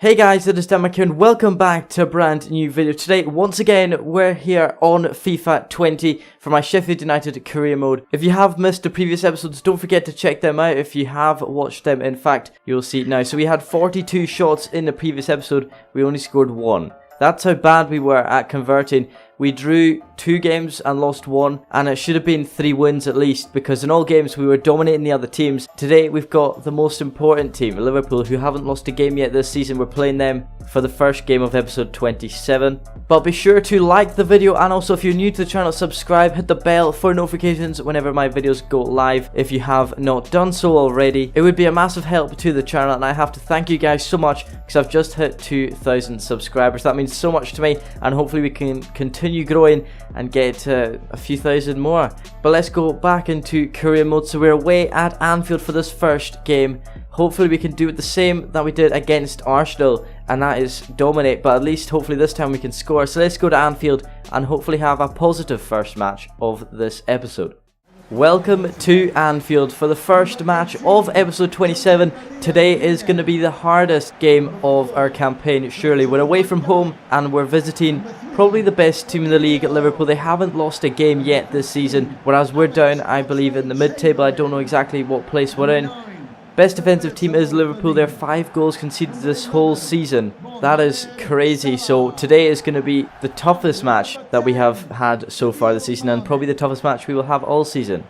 Hey guys, it is Dan here and welcome back to a brand new video. Today, once again, we're here on FIFA 20 for my Sheffield United career mode. If you have missed the previous episodes, don't forget to check them out. If you have watched them, in fact, you'll see it now. So we had 42 shots in the previous episode, we only scored 1. That's how bad we were at converting. We drew 2 games and lost 1, and it should have been 3 wins at least, because in all games we were dominating the other teams. Today we've got the most important team, Liverpool, who haven't lost a game yet this season. We're playing them for the first game of episode 27. But be sure to like the video, and also if you're new to the channel, subscribe, hit the bell for notifications whenever my videos go live if you have not done so already. It would be a massive help to the channel, and I have to thank you guys so much because I've just hit 2,000 subscribers. That means so much to me, and hopefully we can continue growing and get a few thousand more. But let's go back into career mode. So we're away at Anfield for this first game. Hopefully we can do it the same that we did against Arsenal, and that is dominate, but at least hopefully this time we can score. So let's go to Anfield and hopefully have a positive first match of this episode. Welcome to Anfield for the first match of episode 27. Today is going to be the hardest game of our campaign, surely. We're away from home and we're visiting probably the best team in the league at Liverpool. They haven't lost a game yet this season, whereas we're down, I believe, in the mid-table. I don't know exactly what place we're in. Best defensive team is Liverpool. They're 5 goals conceded this whole season. That is crazy. So today is going to be the toughest match that we have had so far this season, and probably the toughest match we will have all season.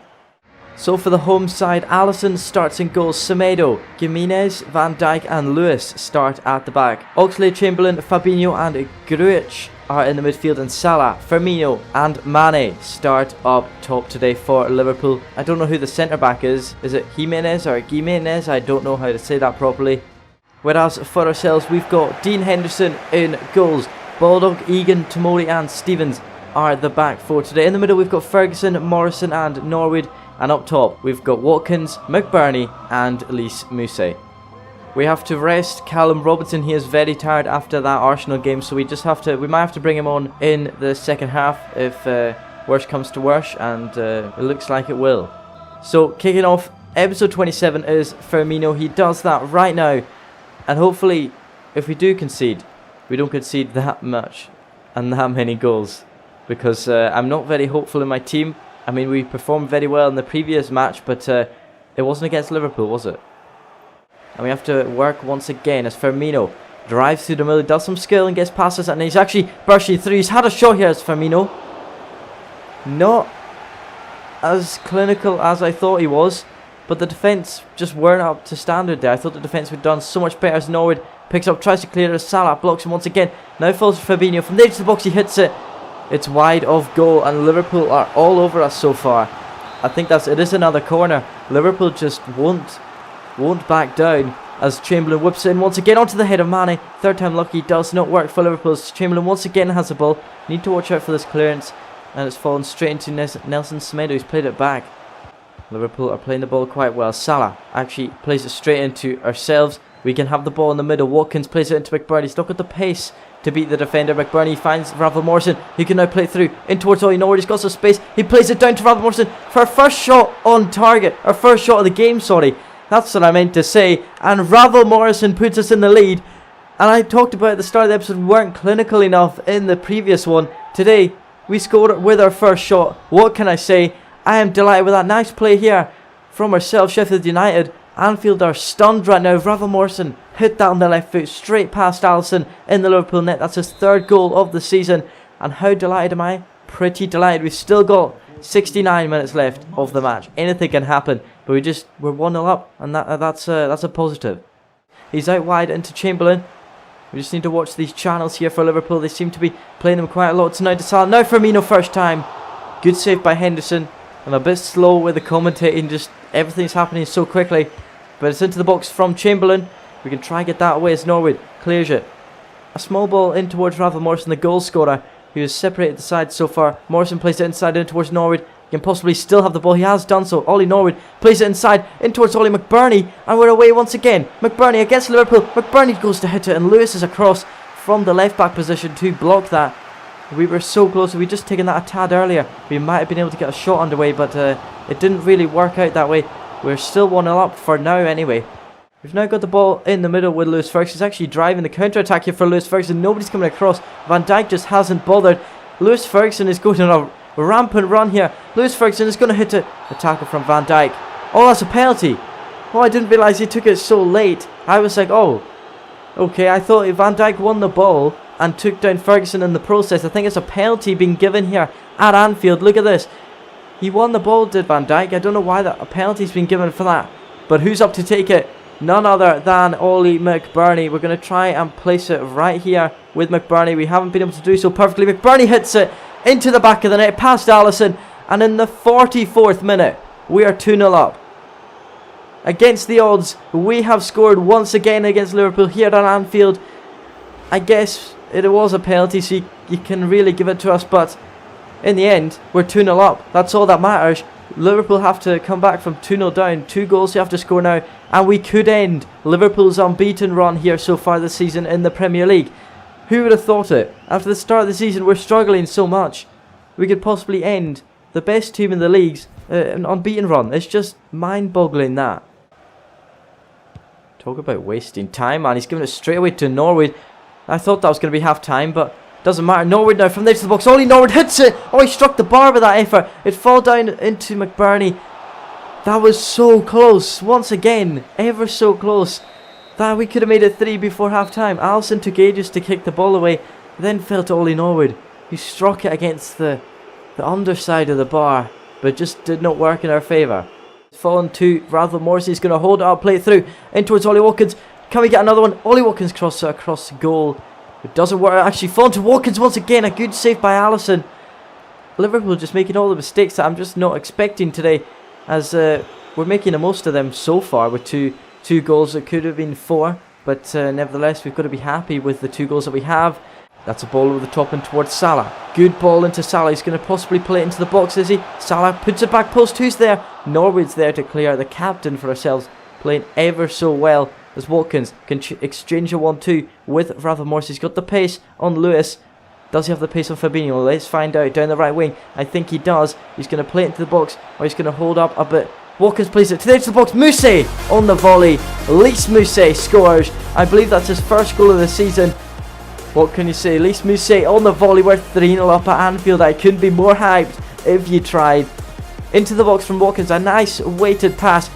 So for the home side, Alisson starts in goals. Semedo, Jimenez, Van Dijk and Lewis start at the back. Oxlade-Chamberlain, Fabinho and Grujic are in the midfield, and Salah, Firmino and Mane start up top today for Liverpool. I don't know who the centre-back is. Is it Jimenez or Jimenez? I don't know how to say that properly. Whereas for ourselves, we've got Dean Henderson in goals. Baldock, Egan, Tomori and Stevens are the back four today. In the middle, we've got Ferguson, Morrison and Norwood. And up top, we've got Watkins, McBurney and Elise Mousset. We have to rest Callum Robinson. He is very tired after that Arsenal game, so we might have to bring him on in the second half if worse comes to worse, and it looks like it will. So kicking off episode 27 is Firmino. He does that right now, and hopefully if we do concede, we don't concede that much and that many goals, because I'm not very hopeful in my team. I mean, we performed very well in the previous match, but it wasn't against Liverpool, was it? And we have to work once again as Firmino drives through the middle, does some skill and gets passes, and he's actually bursting through. He's had a shot here as Firmino. Not as clinical as I thought he was, but the defence just weren't up to standard there. I thought the defence would have done so much better as Norwood picks up, tries to clear it as Salah blocks him once again. Now falls for Fabinho. From there to the box, he hits it. It's wide of goal, and Liverpool are all over us so far. I think it is another corner. Liverpool just won't back down as Chamberlain whips it in once again onto the head of Mane. Third time lucky, does not work for Liverpool. Chamberlain once again has the ball. Need to watch out for this clearance, and it's fallen straight into Nelson Semedo, who's played it back. Liverpool are playing the ball quite well. Salah actually plays it straight into ourselves. We can have the ball in the middle. Watkins plays it into McBurney. He's not got the pace to beat the defender. McBurney finds Bramall Morrison. He can now play it through in towards Ollie Norwood. He's got some space. He plays it down to Bramall Morrison for our first shot on target. Our first shot of the game, sorry. That's what I meant to say. And Bramall Morrison puts us in the lead. And I talked about at the start of the episode, we weren't clinical enough in the previous one. Today, we scored with our first shot. What can I say? I am delighted with that. Nice play here from ourselves, Sheffield United. Anfield are stunned right now. Bramall Morrison hit that on the left foot straight past Alisson in the Liverpool net. That's his 3rd goal of the season. And how delighted am I? Pretty delighted. We've still got 69 minutes left of the match. Anything can happen, but we're 1-0 up, and that's a positive. He's out wide into Chamberlain. We just need to watch these channels here for Liverpool. They seem to be playing them quite a lot. So now to Salah. Now Firmino first time. Good save by Henderson. I'm a bit slow with the commentating. Just everything's happening so quickly. But it's into the box from Chamberlain. We can try and get that away as Norwood clears it. A small ball in towards Bramall Morrison, the goal scorer, who has separated the sides so far. Morrison plays it inside in towards Norwood. He can possibly still have the ball. He has done so. Ollie Norwood plays it inside in towards Ollie McBurney. And we're away once again. McBurney against Liverpool. McBurney goes to hit it, and Lewis is across from the left back position to block that. We were so close. We just taken that a tad earlier. We might have been able to get a shot underway, but it didn't really work out that way. We're still 1-0 up for now anyway. We've now got the ball in the middle with Lewis Ferguson. He's actually driving the counter-attack here for Lewis Ferguson. Nobody's coming across. Van Dijk just hasn't bothered. Lewis Ferguson is going on a rampant run here. Lewis Ferguson is going to hit a tackle from Van Dijk. Oh, that's a penalty. Oh, I didn't realise he took it so late. I was like, oh, okay. I thought Van Dijk won the ball and took down Ferguson in the process. I think it's a penalty being given here at Anfield. Look at this. He won the ball, did Van Dijk. I don't know why a penalty's been given for that. But who's up to take it? None other than Ollie McBurnie. We're going to try and place it right here with McBurnie. We haven't been able to do so perfectly. McBurnie hits it into the back of the net, past Alisson. And in the 44th minute, we are 2-0 up. Against the odds, we have scored once again against Liverpool here at Anfield. I guess it was a penalty, so you can really give it to us. But in the end, we're 2-0 up. That's all that matters. Liverpool have to come back from 2-0 down. 2 goals you have to score now. And we could end Liverpool's unbeaten run here so far this season in the Premier League. Who would have thought it? After the start of the season, we're struggling so much. We could possibly end the best team in the league's an unbeaten run. It's just mind-boggling, that. Talk about wasting time, man. He's giving it straight away to Norwood. I thought that was going to be half-time, but doesn't matter. Norwood now from there to the box. Ollie Norwood hits it. Oh, he struck the bar with that effort. It fall down into McBurnie. That was so close. Once again, ever so close. That we could have made it 3 before half-time. Alisson took ages to kick the ball away. Then fell to Ollie Norwood, who struck it against the underside of the bar, but just did not work in our favour. Fallen to Bramall Lane. He's going to hold it up, play it through in towards Ollie Watkins. Can we get another one? Ollie Watkins crosses it across the goal. It doesn't work. Actually fallen to Watkins once again. A good save by Alisson. Liverpool just making all the mistakes that I'm just not expecting today, as we're making the most of them so far with two goals. It could have been 4, but nevertheless we've got to be happy with the 2 goals that we have. That's a ball over the top and towards Salah. Good ball into Salah. He's going to possibly play it into the box, is he? Salah puts it back post. Who's there? Norwood's there to clear. The captain for ourselves, playing ever so well, as Watkins can exchange a 1-2 with Bramall Lane. He's got the pace on Lewis. Does he have the pace on Fabinho? Let's find out. Down the right wing, I think he does. He's going to play it into the box, or he's going to hold up a bit. Watkins plays it to the edge of the box. Mousse on the volley. Lys Mousse scores. I believe that's his first goal of the season. What can you say? Lys Mousse on the volley. We're 3-0 up at Anfield. I couldn't be more hyped if you tried. Into the box from Watkins. A nice weighted pass.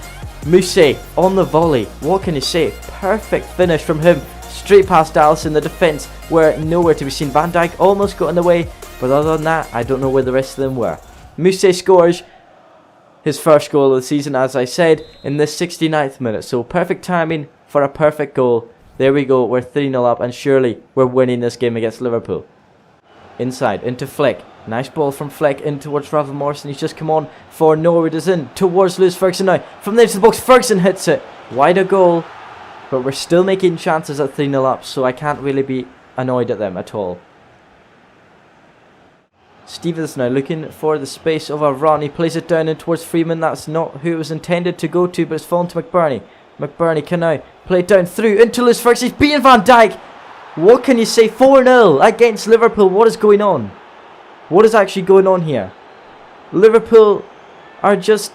Mousse on the volley. What can you say? Perfect finish from him. Straight past Alisson. The defence were nowhere to be seen. Van Dijk almost got in the way, but other than that, I don't know where the rest of them were. Mousse scores his first goal of the season, as I said, in the 69th minute. So perfect timing for a perfect goal. There we go. We're 3-0 up, and surely we're winning this game against Liverpool. Inside, into Fleck. Nice ball from Fleck in towards Bramall Lane. He's just come on for Norwood is in towards Lewis Ferguson now. From there to the box, Ferguson hits it. Wider goal, but we're still making chances at 3-0 up, so I can't really be annoyed at them at all. Stevens now looking for the space of a run. He plays it down in towards Freeman. That's not who it was intended to go to, but it's fallen to McBurnie. McBurnie can now play it down through into Lewis Ferguson. He's beating Van Dijk. What can you say? 4-0 against Liverpool. What is going on? What is actually going on here? Liverpool are just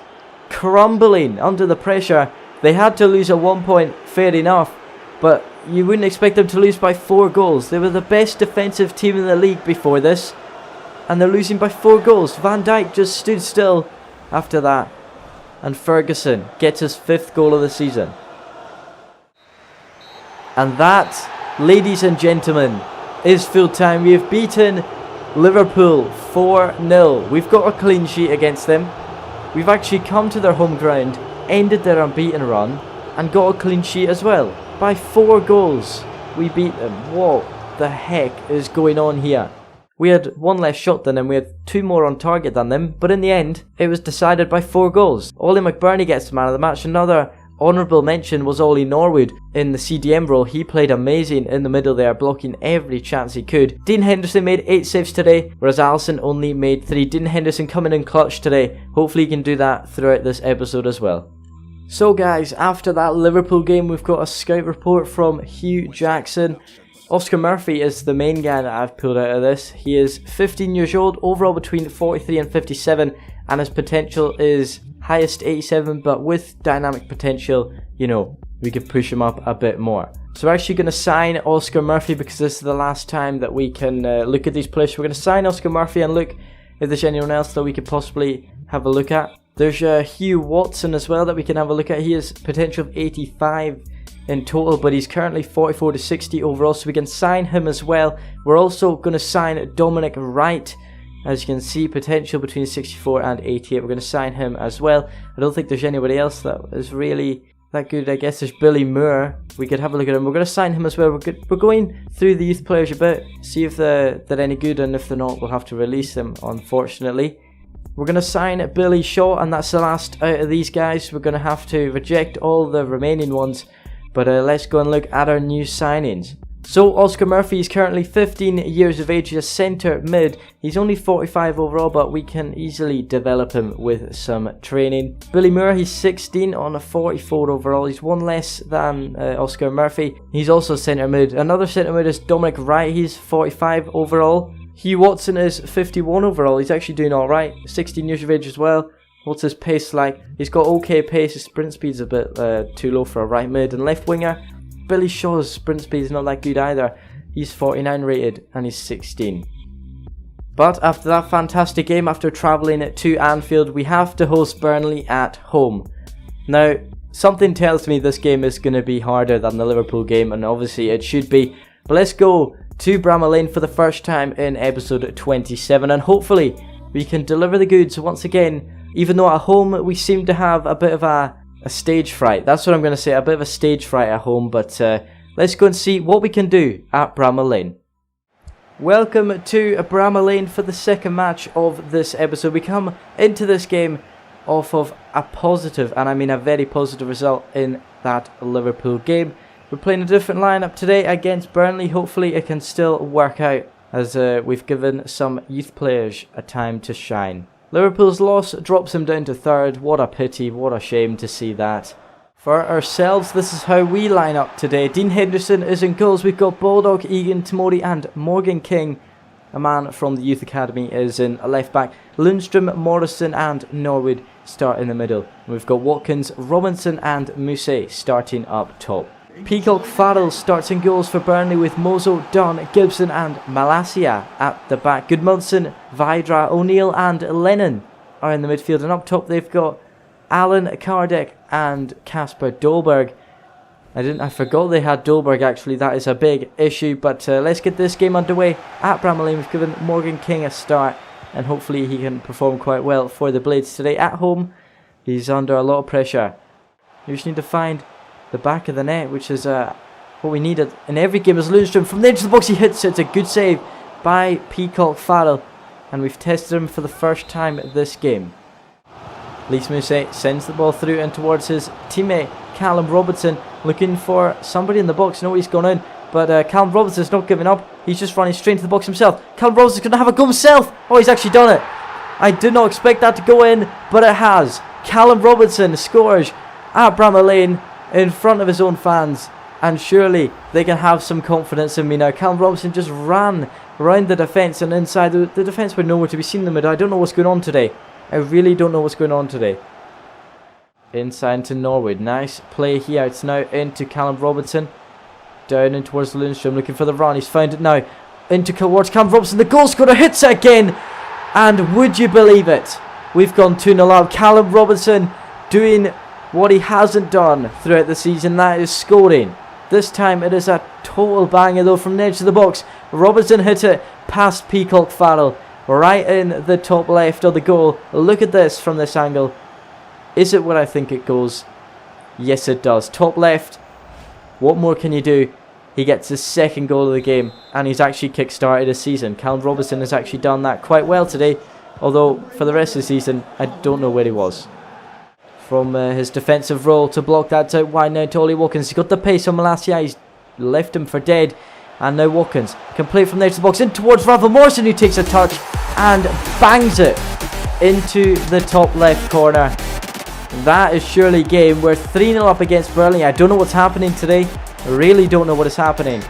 crumbling under the pressure. They had to lose at 1 point, fair enough, but you wouldn't expect them to lose by 4 goals. They were the best defensive team in the league before this, and they're losing by 4 goals. Van Dijk just stood still after that, and Ferguson gets his 5th goal of the season. And that, ladies and gentlemen, is full time. We have beaten Liverpool 4-0. We've got a clean sheet against them. We've actually come to their home ground, ended their unbeaten run, and got a clean sheet as well. By 4 goals, we beat them. What the heck is going on here? We had 1 less shot than them, we had 2 more on target than them, but in the end, it was decided by 4 goals. Ollie McBurnie gets the man of the match. Another honourable mention was Ollie Norwood in the CDM role. He played amazing in the middle there, blocking every chance he could. Dean Henderson made 8 saves today, whereas Alisson only made 3. Dean Henderson coming in clutch today. Hopefully he can do that throughout this episode as well. So guys, after that Liverpool game, we've got a scout report from Hugh Jackson. Oscar Murphy is the main guy that I've pulled out of this. He is 15 years old, overall between 43 and 57, and his potential is highest 87, but with dynamic potential, you know, we could push him up a bit more. So we're actually going to sign Oscar Murphy because this is the last time that we can look at these players. So we're going to sign Oscar Murphy and look if there's anyone else that we could possibly have a look at. There's Hugh Watson as well that we can have a look at. He has potential of 85 in total, but he's currently 44 to 60 overall, so we can sign him as well. We're also going to sign Dominic Wright. As you can see, potential between 64 and 88. We're going to sign him as well. I don't think there's anybody else that is really that good. I guess there's Billy Moore. We could have a look at him. We're going to sign him as well. We're going through the youth players a bit, see if they're any good, and if they're not, we'll have to release them, unfortunately. We're going to sign Billy Shaw, and that's the last out of these guys. We're going to have to reject all the remaining ones, but let's go and look at our new signings. So Oscar Murphy is currently 15 years of age. He's a centre mid. He's only 45 overall, but we can easily develop him with some training. Billy Moore, he's 16 on a 44 overall. He's one less than Oscar Murphy. He's also centre mid. Another centre mid is Dominic Wright. He's 45 overall. Hugh Watson is 51 overall. He's actually doing alright. 16 years of age as well. What's his pace like? He's got okay pace. His sprint speed's a bit too low for a right mid. And left winger, Billy Shaw's sprint speed is not that good either. He's 49 rated and he's 16. But after that fantastic game, after travelling to Anfield, we have to host Burnley at home. Now, something tells me this game is going to be harder than the Liverpool game, and obviously it should be. But let's go to Bramall Lane for the first time in episode 27, and hopefully we can deliver the goods once again. Even though at home we seem to have a bit of a stage fright. That's what I'm going to say, a bit of a stage fright at home, but let's go and see what we can do at Bramall Lane. Welcome to Bramall Lane for the second match of this episode. We come into this game off of a positive, and I mean a very positive result in that Liverpool game. We're playing a different lineup today against Burnley. Hopefully it can still work out, as we've given some youth players a time to shine. Liverpool's loss drops him down to third. What a pity, what a shame to see that. For ourselves, this is how we line up today. Dean Henderson is in goals. We've got Bulldog, Egan, Tamori and Morgan King. A man from the youth academy is in a left back. Lundstrom, Morrison and Norwood start in the middle. We've got Watkins, Robinson and Mousse starting up top. Peacock Farrell starts in goals for Burnley with Mozo, Dunn, Gibson and Malacia at the back. Goodmundson, Vidra, O'Neill and Lennon are in the midfield, and up top they've got Alan Kardec and Kasper Dolberg. I forgot they had Dolberg actually. That is a big issue, but let's get this game underway at Bramall Lane. We've given Morgan King a start, and hopefully he can perform quite well for the Blades today. At home, he's under a lot of pressure. You just need to find the back of the net, which is what we needed in every game. As Lundstrom from the edge of the box, he hits it. It's a good save by Peacock Farrell, and we've tested him for the first time this game. Lys Mousse sends the ball through and towards his teammate Callum Robertson, looking for somebody in the box. No, he's gone in, but Callum Robertson's not giving up. He's just running straight into the box himself. Callum Robertson's going to have a go himself. Oh, he's actually done it. I did not expect that to go in, but it has. Callum Robertson scores at Bramall Lane in front of his own fans, and surely they can have some confidence in me now. Callum Robinson just ran around the defence and inside. The defence were nowhere to be seen in the middle. I don't know what's going on today. I really don't know what's going on today. Inside to Norwood. Nice play here. It's now into Callum Robinson. Down in towards Lundstrom, looking for the run. He's found it now. Into towards Callum Robinson. The goal scorer hits it again. And would you believe it? We've gone 2-0 up. Callum Robinson doing what he hasn't done throughout the season, that is scoring. This time it is a total banger though from the edge of the box. Robertson hit it past Peacock Farrell, right in the top left of the goal. Look at this from this angle. Is it what I think it goes? Yes it does. Top left. What more can you do? He gets his second goal of the game, and he's actually kick-started his season. Callum Robertson has actually done that quite well today, although for the rest of the season I don't know where he was. From his defensive role to block that out wide now to Ollie Watkins. He's got the pace on Malacia. He's left him for dead. And now Watkins can play from there to the box in towards Ravel Morrison, who takes a touch and bangs it into the top left corner. That is surely game. We're 3-0 up against Burnley. I don't know what's happening today. I really don't know what is happening.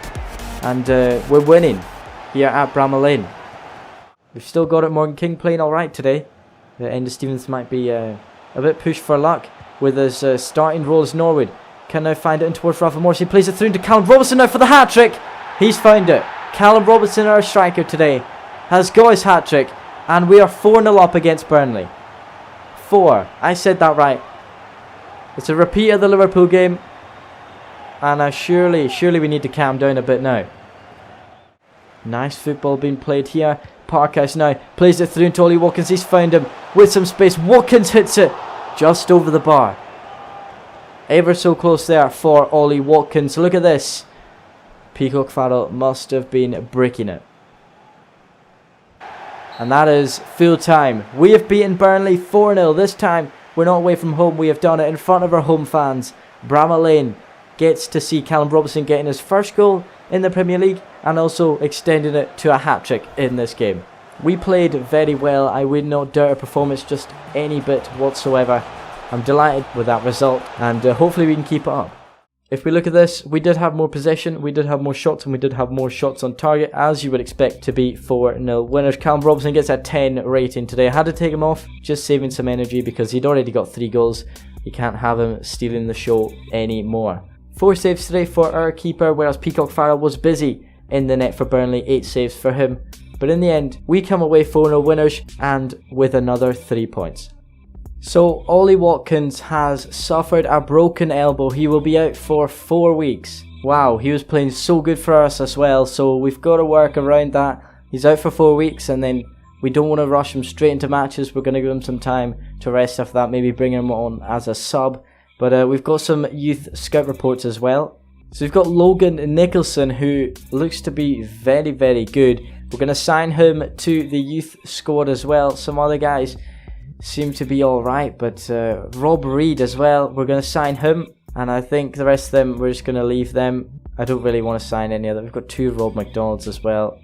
And we're winning here at Bramall Lane. We've still got it. Morgan King playing alright today. Enda Stevens might be a bit pushed for luck with his starting role as Norwood. Can now find it in towards Rafa Morris. He plays it through to Callum Robinson now for the hat-trick. He's found it. Callum Robinson, our striker today, has got his hat-trick. And we are 4-0 up against Burnley. 4. I said that right. It's a repeat of the Liverpool game. And surely we need to calm down a bit now. Nice football being played here. Parkhouse now plays it through into Ollie Watkins. He's found him with some space. Watkins hits it just over the bar. Ever so close there for Ollie Watkins. Look at this. Peacock Farrell must have been breaking it. And that is full time. We have beaten Burnley 4-0. This time we're not away from home. We have done it in front of our home fans. Bramall Lane gets to see Callum Robinson getting his first goal in the Premier League and also extending it to a hat-trick in this game. We played very well. I would not doubt our performance just any bit whatsoever. I'm delighted with that result and hopefully we can keep it up. If we look at this, we did have more possession, we did have more shots, and we did have more shots on target, as you would expect to be 4-0 winners. Callum Robinson gets a 10 rating today. I had to take him off, just saving some energy because he'd already got 3 goals. You can't have him stealing the show anymore. 4 saves today for our keeper, whereas Peacock Farrell was busy in the net for Burnley. 8 saves for him. But in the end, we come away 4-0 winners and with another 3 points. So, Ollie Watkins has suffered a broken elbow. He will be out for 4 weeks. Wow, he was playing so good for us as well, so we've got to work around that. He's out for 4 weeks and then we don't want to rush him straight into matches. We're going to give him some time to rest after that, maybe bring him on as a sub. But we've got some youth scout reports as well. So we've got Logan Nicholson, who looks to be very, very good. We're going to sign him to the youth squad as well. Some other guys seem to be alright, but Rob Reed as well, we're going to sign him, and I think the rest of them, we're just going to leave them. I don't really want to sign any other. We've got 2 Rob McDonalds as well.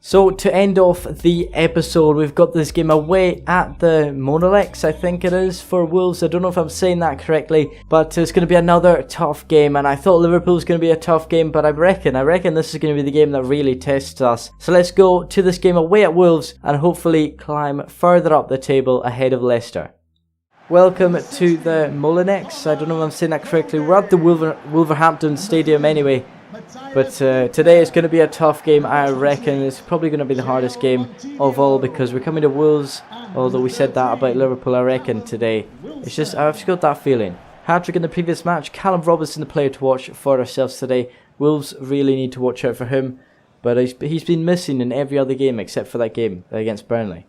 So to end off the episode, we've got this game away at the Monolex, I think it is, for Wolves. I don't know if I'm saying that correctly, but it's going to be another tough game. And I thought Liverpool was going to be a tough game, but I reckon this is going to be the game that really tests us. So let's go to this game away at Wolves and hopefully climb further up the table ahead of Leicester. Welcome to the Molineux. I don't know if I'm saying that correctly. We're at the Wolverhampton Stadium anyway. But today is going to be a tough game, I reckon. It's probably going to be the hardest game of all because we're coming to Wolves. Although we said that about Liverpool, I reckon, today. It's just, I've just got that feeling. Hat-trick in the previous match. Callum Robinson, the player to watch for ourselves today. Wolves really need to watch out for him. But he's been missing in every other game except for that game against Burnley.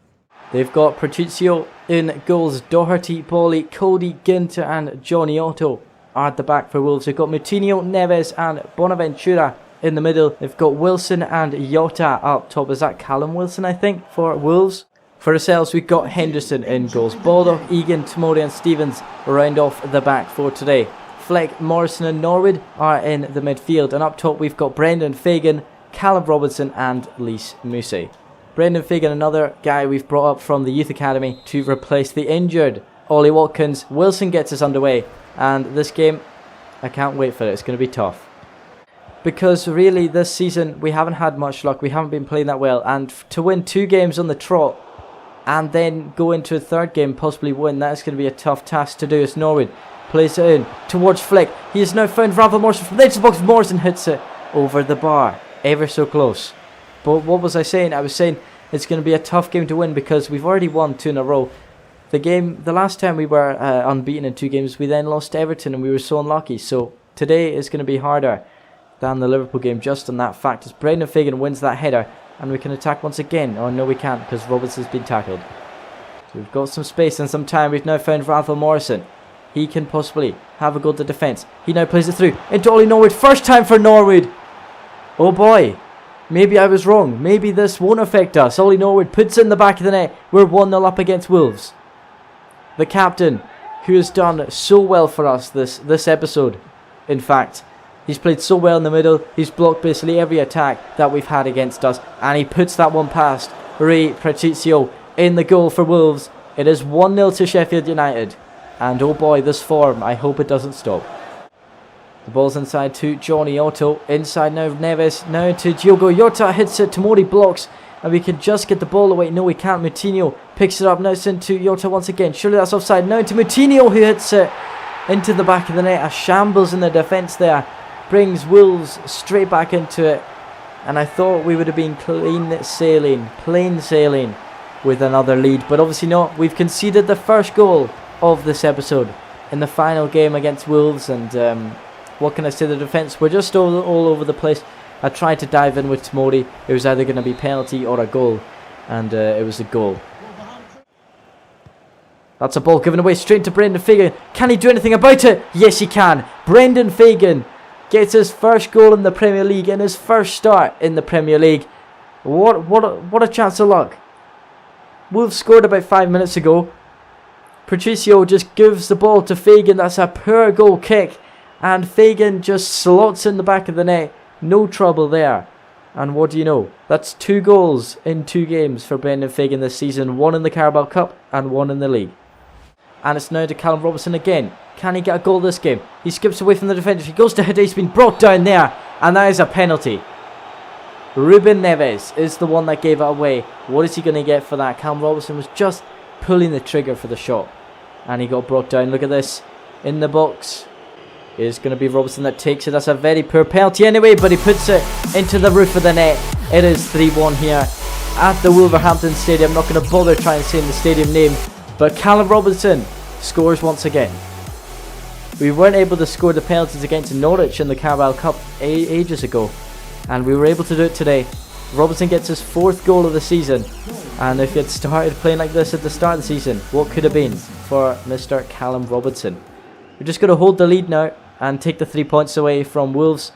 They've got Patrizio in goals. Doherty, Bolly, Cody, Ginter and Johnny Otto are at the back for Wolves. They've got Moutinho, Neves and Bonaventura in the middle. They've got Wilson and Jota up top. Is that Callum Wilson, I think, for Wolves? For ourselves, we've got Henderson in goals. Baldock, Egan, Tomori and Stevens round off the back for today. Fleck, Morrison and Norwood are in the midfield. And up top, we've got Brendan Fagan, Callum Robinson and Lys Mousset. Brendan Fagan, another guy we've brought up from the youth academy to replace the injured Ollie Watkins. Wilson gets us underway. And this game, I can't wait for it. It's going to be tough. Because really, this season, we haven't had much luck. We haven't been playing that well. And to win 2 games on the trot, and then go into a 3rd game, possibly win, that is going to be a tough task to do. As Norwood plays it in towards Flick. He has now found Rafa Morrison from the edge of the box. Morrison hits it over the bar. Ever so close. But what was I saying? I was saying it's going to be a tough game to win because we've already won 2 in a row. The last time we were unbeaten in 2 games, we then lost to Everton and we were so unlucky. So today is going to be harder than the Liverpool game just on that fact. As Brendan Fagan wins that header and we can attack once again. Oh no, we can't because Robinson's been tackled. So we've got some space and some time. We've now found Rafa Morrison. He can possibly have a go at the defence. He now plays it through into Ollie Norwood. First time for Norwood. Oh boy. Maybe I was wrong. Maybe this won't affect us. Ollie Norwood puts it in the back of the net. We're 1-0 up against Wolves. The captain, who has done so well for us this episode. In fact, he's played so well in the middle. He's blocked basically every attack that we've had against us. And he puts that one past Rui Patrizio in the goal for Wolves. It is 1-0 to Sheffield United. And oh boy, this form, I hope it doesn't stop. The ball's inside to Johnny Otto. Inside now Neves. Now to Diogo Jota. Hits it. Tomori blocks. And we can just get the ball away. No, we can't. Moutinho picks it up. Now it's into Jota once again. Surely that's offside. Now to Moutinho who hits it. into the back of the net. A shambles in the defence there brings Wolves straight back into it. And I thought we would have been plain sailing with another lead. But obviously not. We've conceded the first goal of this episode in the final game against Wolves. And what can I say? The defence were just all over the place. I tried to dive in with Tamori. It was either going to be penalty or a goal. And it was a goal. That's a ball given away straight to Brendan Fagan. Can he do anything about it? Yes, he can. Brendan Fagan gets his first goal in the Premier League and his first start in the Premier League. What a chance of luck. Wolves scored about 5 minutes ago. Patricio just gives the ball to Fagan. That's a poor goal kick. And Fagan just slots in the back of the net. No trouble there. And what do you know? That's 2 goals in 2 games for Brendan Fagan this season. 1 in the Carabao Cup and 1 in the league. And it's now to Callum Robinson again. Can he get a goal this game? He skips away from the defender. He goes to head. He's been brought down there. And that is a penalty. Ruben Neves is the one that gave it away. What is he going to get for that? Callum Robinson was just pulling the trigger for the shot. And he got brought down. Look at this. In the box. It's going to be Robinson that takes it. That's a very poor penalty anyway. But he puts it into the roof of the net. It is 3-1 here at the Wolverhampton Stadium. I'm not going to bother trying to say the stadium name. But Callum Robinson scores once again. We weren't able to score the penalties against Norwich in the Carabao Cup ages ago. And we were able to do it today. Robinson gets his 4th goal of the season. And if he had started playing like this at the start of the season, what could have been for Mr. Callum Robinson? We're just going to hold the lead now and take the 3 points away from Wolves.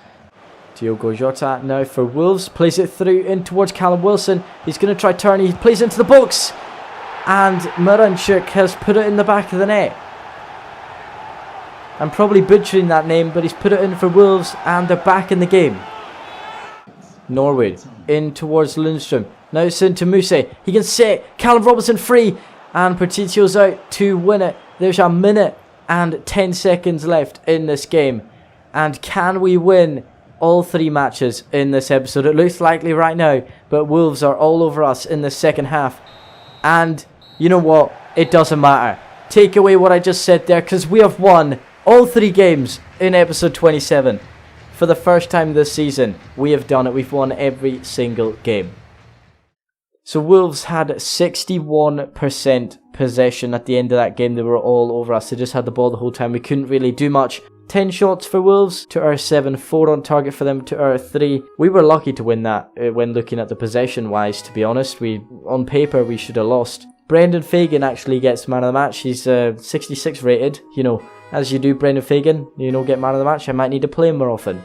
Diogo Jota now for Wolves. Plays it through in towards Callum Wilson. He's going to try turn. He plays into the box. And Miranchuk has put it in the back of the net. I'm probably butchering that name, but he's put it in for Wolves and they're back in the game. Norwood in towards Lundstrom. Now it's into Muse. He can set Callum Robinson free. And Patricio's out to win it. There's a minute and 10 seconds left in this game. And can we win all 3 matches in this episode? It looks likely right now, but Wolves are all over us in the second half. And you know what? It doesn't matter. Take away what I just said there, because we have won all 3 games in episode 27. For the first time this season, we have done it. We've won every single game. So Wolves had 61% possession at the end of that game. They were all over us. They just had the ball the whole time. We couldn't really do much. 10 shots for Wolves to our 7, 4 on target for them to our 3. We were lucky to win that when looking at the possession wise, to be honest. On paper we should have lost. Brendan Fagan actually gets man of the match. He's 66 rated. You know, as you do Brendan Fagan, get man of the match. I might need to play him more often.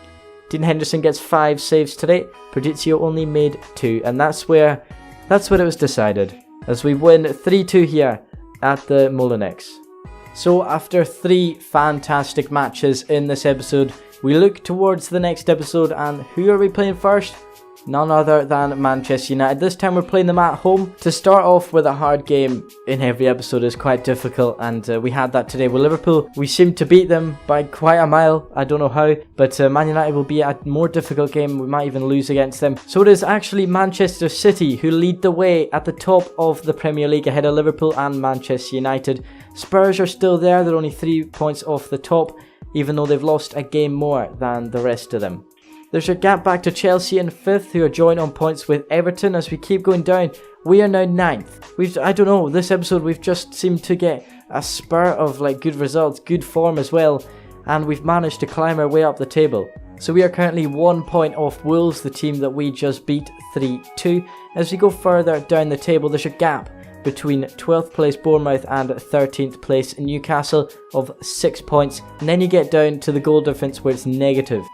Dean Henderson gets 5 saves today. Patricio only made 2, and that's where it was decided, as we win 3-2 here at the Molineux. So after 3 fantastic matches in this episode, we look towards the next episode, and who are we playing first? None other than Manchester United. This time we're playing them at home. To start off with a hard game in every episode is quite difficult, and we had that today with Liverpool. We seemed to beat them by quite a mile. I don't know how, but Man United will be a more difficult game. We might even lose against them. So it is actually Manchester City who lead the way at the top of the Premier League ahead of Liverpool and Manchester United. Spurs are still there. They're only 3 points off the top, even though they've lost a game more than the rest of them. There's a gap back to Chelsea in 5th, who are joined on points with Everton. As we keep going down, we are now 9th. I don't know, this episode we've just seemed to get a spur of good results, good form as well, and we've managed to climb our way up the table. So we are currently 1 point off Wolves, the team that we just beat 3-2. As we go further down the table, there's a gap between 12th place Bournemouth and 13th place Newcastle of 6 points. And then you get down to the goal difference where it's negative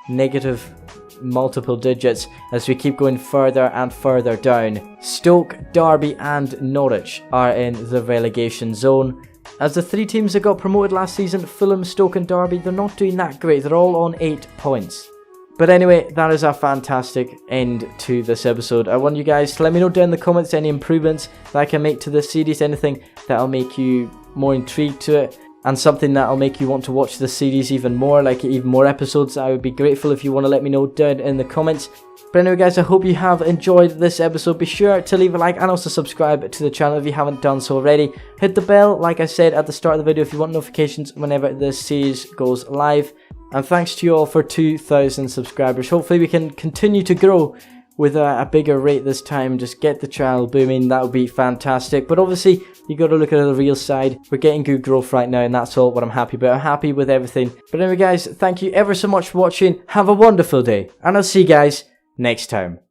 multiple digits as we keep going further and further down. Stoke, Derby and Norwich are in the relegation zone. As the 3 teams that got promoted last season, Fulham, Stoke and Derby, they're not doing that great. They're all on 8 points. But anyway, that is a fantastic end to this episode. I want you guys to let me know down in the comments any improvements that I can make to this series, anything that'll make you more intrigued to it. and something that'll make you want to watch the series even more, like even more episodes, I would be grateful if you want to let me know down in the comments. But anyway guys, I hope you have enjoyed this episode. Be sure to leave a like and also subscribe to the channel if you haven't done so already. Hit the bell, like I said at the start of the video, if you want notifications whenever this series goes live. And thanks to you all for 2,000 subscribers. Hopefully we can continue to grow with a bigger rate this time. Just get the channel booming, that would be fantastic. But obviously, you got to look at the real side. We're getting good growth right now, and that's all what I'm happy about. I'm happy with everything. But anyway guys, thank you ever so much for watching. Have a wonderful day, and I'll see you guys next time.